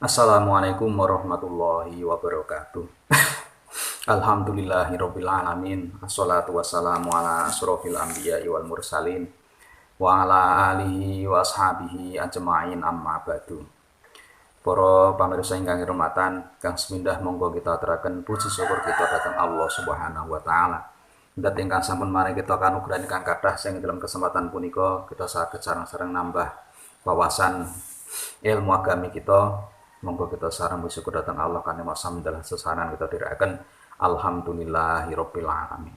Assalamualaikum warahmatullahi wabarakatuh. Alhamdulillahirabbil alamin. Assalatu wassalamu ala asrofil anbiya'i wal mursalin wa ala alihi wa ashabihi ajmain amma ba'du. Para pamirsa ingkang hormatan, kang semindah monggo kita aturaken puji syukur kita dhateng Allah Subhanahu wa taala. Ndat ingkang sampun maring kita kanugrahan ingkang kathah sing dalam kesempatan punika kita saged sareng-sareng nambah wawasan ilmu agami kita. Monggo kita sareng bersyukur datang Allah karena masa mendalah sesaran kita dirayakan alhamdulillahirabbil alamin.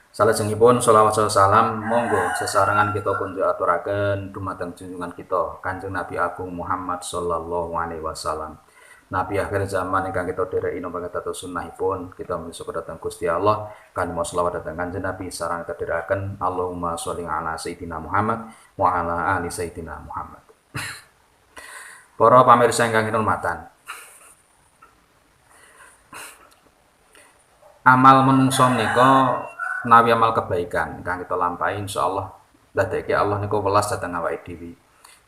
Salajengipun shalawat salam monggo sesarengan kita kunjuk aturaken dumateng junjungan kita Kanjeng Nabi Agung Muhammad sallallahu alaihi wasallam. Nabi akhir zaman ingkang kita dhereki napa kados sunnahipun kita bersyukur datang Gusti Allah kanthi shalawat datang Kanjeng Nabi sareng kita dherekaken Allahumma sholli ala sayyidina Muhammad wa ala ali sayyidina Muhammad. Para pamirsa ingkang kinurmatan, amal menungso menika menawi amal kebaikan ingkang kita lampahi insyaallah dadekake Allah niku welas dhateng awake dhewe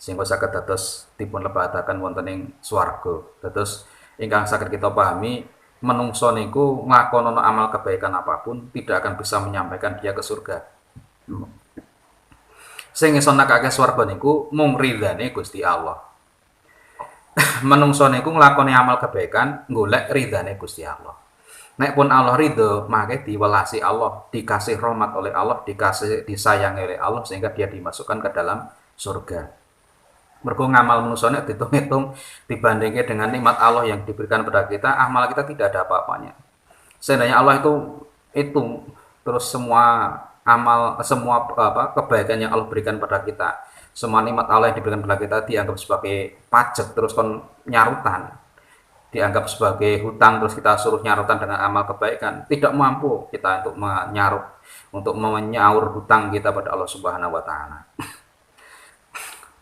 sehingga saged dados dipun lebetaken wonten ing swarga. Dados ingkang saged kita pahami menungso niku nglakonono amal kebaikan apapun tidak akan bisa menyampaikan dia ke surga. Sing iso nekake swarga niku mung ridhane Gusti Allah. Menungso niku nglakoni amal kebaikan golek ridhane Gusti Allah. Nek pun Allah ridho, maka diwelasi Allah, dikasih rahmat oleh Allah, dikasih disayangi oleh Allah sehingga dia dimasukkan ke dalam surga. Mergo ngamal menungso nek ditung-hitung dibandingke dengan nikmat Allah yang diberikan pada kita, amal kita tidak ada apa-apanya. Seandainya Allah itu terus semua amal kebaikan yang Allah berikan pada kita, semua nikmat Allah yang diberikan kepada kita dianggap sebagai pajak terus nyarutan, dianggap sebagai hutang terus kita suruh nyarutan dengan amal kebaikan, tidak mampu kita untuk menyaur hutang kita pada Allah Subhanahu wa taala.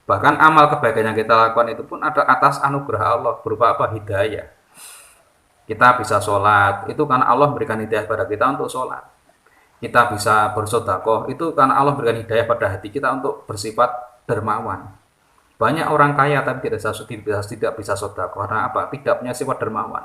Bahkan amal kebaikan yang kita lakukan itu pun ada atas anugerah Allah berupa apa? Hidayah. Kita bisa sholat itu karena Allah berikan hidayah pada kita untuk sholat. Kita bisa bersedekah itu karena Allah berikan hidayah pada hati kita untuk bersifat dermawan. Banyak orang kaya tapi tidak bisa sedekah karena apa? Tidak punya sifat dermawan.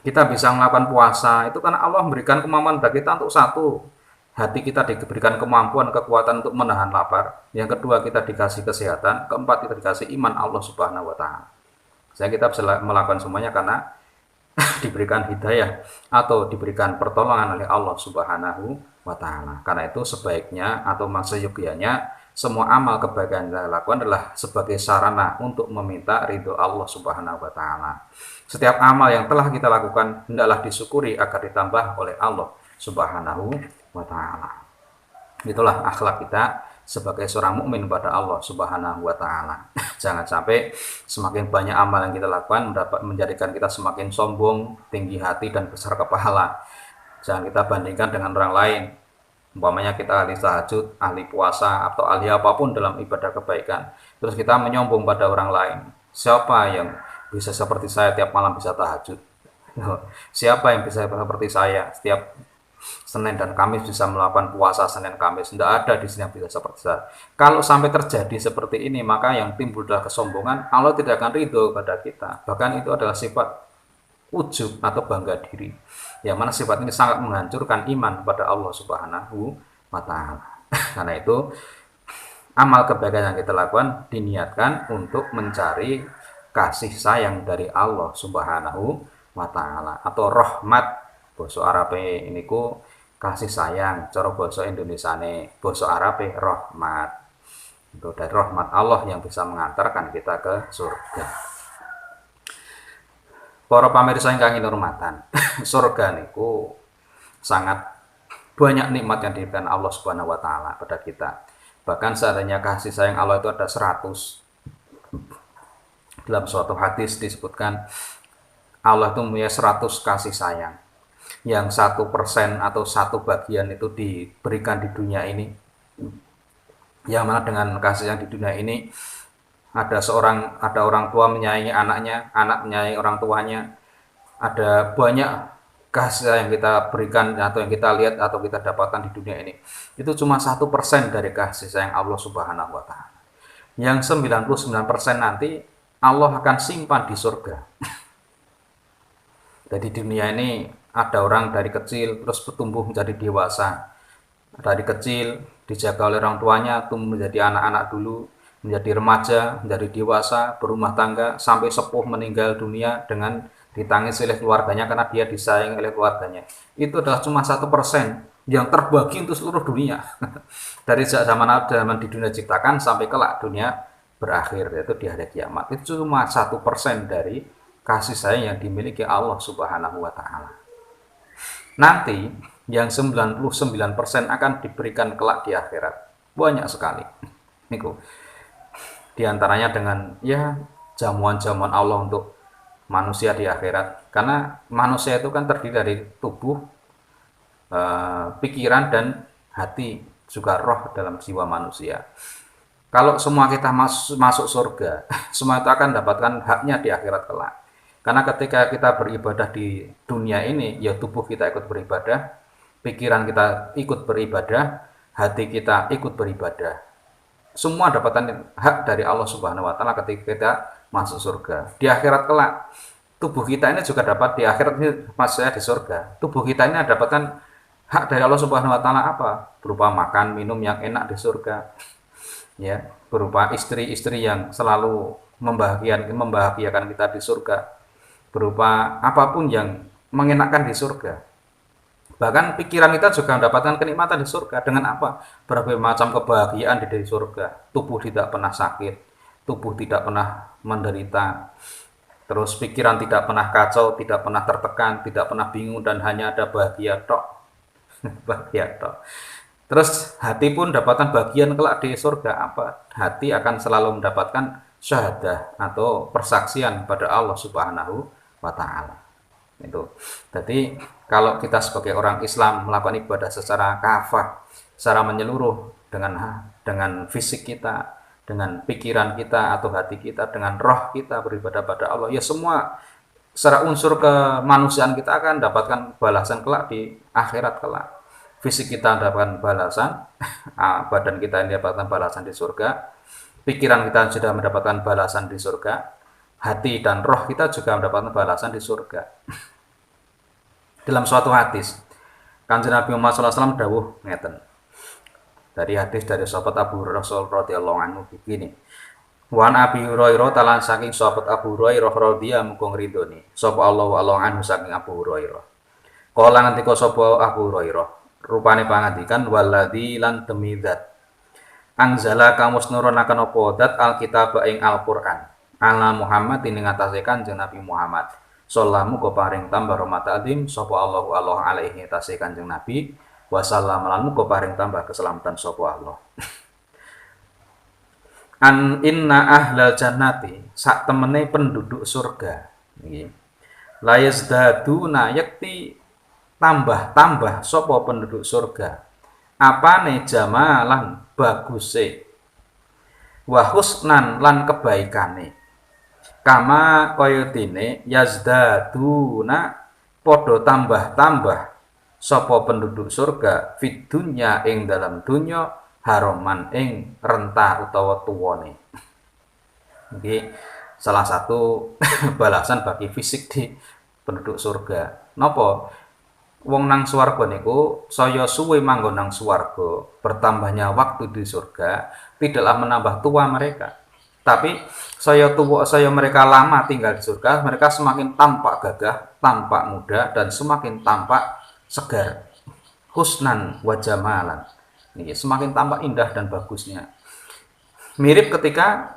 Kita bisa melakukan puasa itu karena Allah memberikan kemampuan bagi kita untuk satu, hati kita diberikan kemampuan, kekuatan untuk menahan lapar. Yang kedua, kita dikasih kesehatan. Keempat, kita dikasih iman Allah Subhanahu wa taala. Sehingga kita bisa melakukan semuanya karena diberikan hidayah atau diberikan pertolongan oleh Allah Subhanahu wa taala. Karena itu sebaiknya atau seyogyanya semua amal kebaikan yang kita lakukan adalah sebagai sarana untuk meminta ridho Allah Subhanahu wa taala. Setiap amal yang telah kita lakukan hendaklah disyukuri agar ditambah oleh Allah Subhanahu wa taala. Itulah akhlak kita sebagai seorang mukmin pada Allah Subhanahu wa taala. Jangan sampai semakin banyak amal yang kita lakukan dapat menjadikan kita semakin sombong, tinggi hati dan besar kepala. Jangan kita bandingkan dengan orang lain. Umpamanya kita ahli tahajud, ahli puasa atau ahli apapun dalam ibadah kebaikan. Terus kita menyombong pada orang lain. Siapa yang bisa seperti saya tiap malam bisa tahajud? Siapa yang bisa seperti saya setiap Senin dan Kamis bisa melakukan puasa Senin Kamis? Tidak ada di sini yang bisa seperti saya. Kalau sampai terjadi seperti ini, maka yang timbul adalah kesombongan. Allah tidak akan ridho pada kita. Bahkan itu adalah sifat ujub atau bangga diri. Yang mana sifat ini sangat menghancurkan iman pada Allah Subhanahu wa taala. Karena itu amal kebaikan yang kita lakukan diniatkan untuk mencari kasih sayang dari Allah Subhanahu wa taala atau rahmat. Basa Arabe niku kasih sayang, cara basa Indonesiane basa Arabe rahmat. Itu dari rahmat Allah yang bisa mengantarkan kita ke surga. Para pamirsa ingkang kinurmatan, surga niku sangat banyak nikmat yang diberikan Allah Subhanahu wa taala pada kita. Bahkan seandainya kasih sayang Allah itu ada 100. Dalam suatu hadis disebutkan Allah itu punya 100 kasih sayang. Yang 1% atau 1 bagian itu diberikan di dunia ini. Yang mana dengan kasih yang di dunia ini ada orang tua menyayangi anaknya, anak menyayangi orang tuanya. Ada banyak kasih yang kita berikan atau yang kita lihat atau kita dapatkan di dunia ini. Itu cuma 1% dari kasih sayang Allah Subhanahu wa taala. Yang 99% nanti Allah akan simpan di surga. Jadi dunia ini ada orang dari kecil terus bertumbuh menjadi dewasa. Dari kecil dijaga oleh orang tuanya, tumbuh menjadi anak-anak dulu, menjadi remaja, menjadi dewasa, berumah tangga, sampai sepuh meninggal dunia dengan ditangis oleh keluarganya karena dia disayang oleh keluarganya. Itu adalah cuma 1% yang terbagi untuk seluruh dunia. Dari zaman di dunia ciptakan sampai kelak dunia berakhir, yaitu di hari kiamat. Itu cuma 1% dari kasih sayang yang dimiliki Allah Subhanahu wa Ta'ala. Nanti yang 99% akan diberikan kelak di akhirat. Banyak sekali. Niku. Di antaranya dengan ya jamuan-jamuan Allah untuk manusia di akhirat. Karena manusia itu kan terdiri dari tubuh, pikiran dan hati, juga roh dalam jiwa manusia. Kalau semua kita masuk surga, semua itu akan dapatkan haknya di akhirat kelak. Karena ketika kita beribadah di dunia ini, ya tubuh kita ikut beribadah, pikiran kita ikut beribadah, hati kita ikut beribadah. Semua dapatkan hak dari Allah Subhanahu wa Ta'ala ketika kita masuk surga. Di akhirat kelak, tubuh kita ini juga dapat di akhirat ini, maksudnya di surga. Tubuh kita ini dapatkan hak dari Allah Subhanahu wa Ta'ala apa? Berupa makan, minum yang enak di surga. Ya, berupa istri-istri yang selalu membahagiakan kita di surga. Berupa apapun yang mengenakan di surga. Bahkan pikiran kita juga mendapatkan kenikmatan di surga. Dengan apa? Berbagai macam kebahagiaan di surga. Tubuh tidak pernah sakit, tubuh tidak pernah menderita, terus pikiran tidak pernah kacau, tidak pernah tertekan, tidak pernah bingung, dan hanya ada bahagia tok. Bahagia tok. Terus hati pun dapatkan bagian kelak di surga apa? Hati akan selalu mendapatkan syahadah atau persaksian pada Allah Subhanahu wa Ta'ala. Itu. Jadi kalau kita sebagai orang Islam melakukan ibadah secara kafah, secara menyeluruh dengan fisik kita, dengan pikiran kita atau hati kita, dengan roh kita beribadah pada Allah, ya semua secara unsur kemanusiaan kita akan dapatkan balasan kelak di akhirat kelak. Fisik kita mendapatkan balasan, badan kita mendapatkan balasan di surga, pikiran kita sudah mendapatkan balasan di surga, hati dan roh kita juga mendapatkan balasan di surga. Dalam suatu hadis, Kanjeng Nabi Muhammad SAW dawuh ngeten. Dari hadis dari sahabat Abu Hurairah radhiyallahu anhu begini. Wan Abi Hurairah talan saking sahabat Abu Hurairah radhiyallahu anhu ngridoni. Sapa Allah anhu saking Abu Hurairah. Kala ngendika sapa Abu Hurairah, rupane pangandikan waladzi lan demi zat. Anzala kamus nurunaken apa zat alkitab ing Al-Qur'an. Ala Muhammad ing ngatasé Kanjeng Nabi Muhammad. Sallamu go paring tambah rahmat adim sapa Allah alaihi tasih Kanjeng Nabi wa sallam lan muga paring tambah keselamatan sapa Allah. An inna ahlal jannati sak temene penduduk surga nggih. La yazdaduna yakti tambah-tambah sapa penduduk surga. Apane jamalan baguse wa husnan lan kebaikane. Kama koyotine yazdaduna podo tambah-tambah sapa penduduk surga fid dunya ing dalam dunya haroman ing rentah utawa tuwane. Iki salah satu balasan bagi fisik di penduduk surga. Napa? Wong nang swarga niku saya suwe manggon nang swarga, bertambahnya waktu di surga tidaklah menambah tua mereka. Tapi saya mereka lama tinggal di surga, mereka semakin tampak gagah, tampak muda, dan semakin tampak segar. Husnan wa jamalan. Ini semakin tampak indah dan bagusnya. Mirip ketika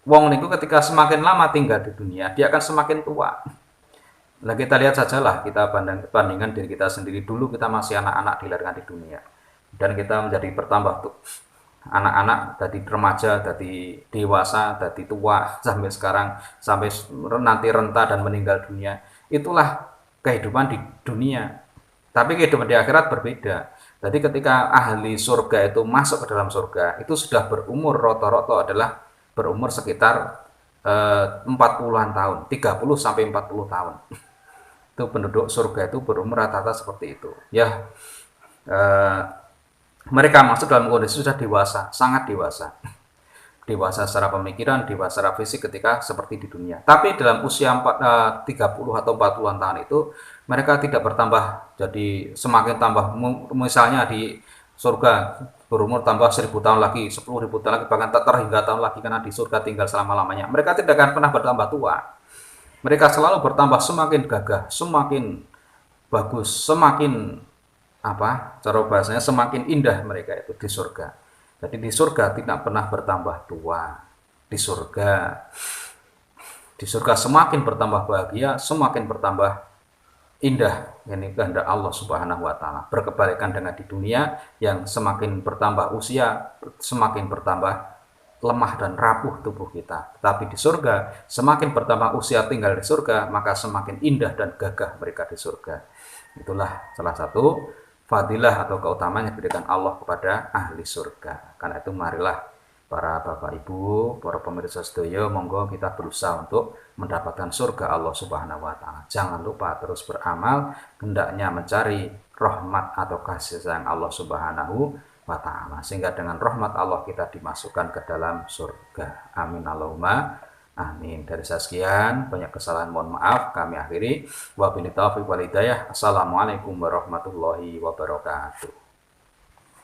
wong niku ketika semakin lama tinggal di dunia, dia akan semakin tua. Nah, kita lihat sajalah, kita bandingkan diri kita sendiri. Dulu kita masih anak-anak dilahirkan di dunia. Dan kita menjadi bertambah tuh. Anak-anak dari remaja, dari dewasa, dari tua, sampai sekarang, sampai nanti renta dan meninggal dunia. Itulah kehidupan di dunia. Tapi kehidupan di akhirat berbeda. Jadi ketika ahli surga itu masuk ke dalam surga, itu sudah berumur rata-rata adalah berumur sekitar 40-an tahun, 30 sampai 40 tahun. Itu penduduk surga itu berumur rata-rata seperti itu. Ya, mereka masuk dalam kondisi sudah dewasa, sangat dewasa. dewasa secara pemikiran, dewasa secara fisik ketika seperti di dunia. Tapi dalam usia 30 atau 40-an tahun itu mereka tidak bertambah, jadi semakin tambah, misalnya di surga berumur tambah 1000 tahun lagi, 10.000 tahun lagi, bahkan tak terhingga tahun lagi, karena di surga tinggal selama-lamanya. Mereka tidak akan pernah bertambah tua. Mereka selalu bertambah, semakin gagah, semakin bagus, semakin apa, cara bahasanya semakin indah mereka itu di surga. Jadi di surga tidak pernah bertambah tua. Di surga semakin bertambah bahagia, semakin bertambah indah. Ini kehendak Allah Subhanahu wa taala. Berkebalikan dengan di dunia yang semakin bertambah usia, semakin bertambah lemah dan rapuh tubuh kita. Tetapi di surga, semakin bertambah usia tinggal di surga, maka semakin indah dan gagah mereka di surga. Itulah salah satu fadilah atau keutamaan yang diberikan Allah kepada ahli surga. Karena itu marilah para bapak ibu, para pemirsa sedaya, monggo kita berusaha untuk mendapatkan surga Allah Subhanahu wa taala. Jangan lupa terus beramal, hendaknya mencari rahmat atau kasih sayang Allah Subhanahu wa taala, sehingga dengan rahmat Allah kita dimasukkan ke dalam surga. Amin Allahumma amin. Dari saya sekian, banyak kesalahan mohon maaf, kami akhiri. Wabillahi taufiq wal hidayah. Assalamualaikum warahmatullahi wabarakatuh.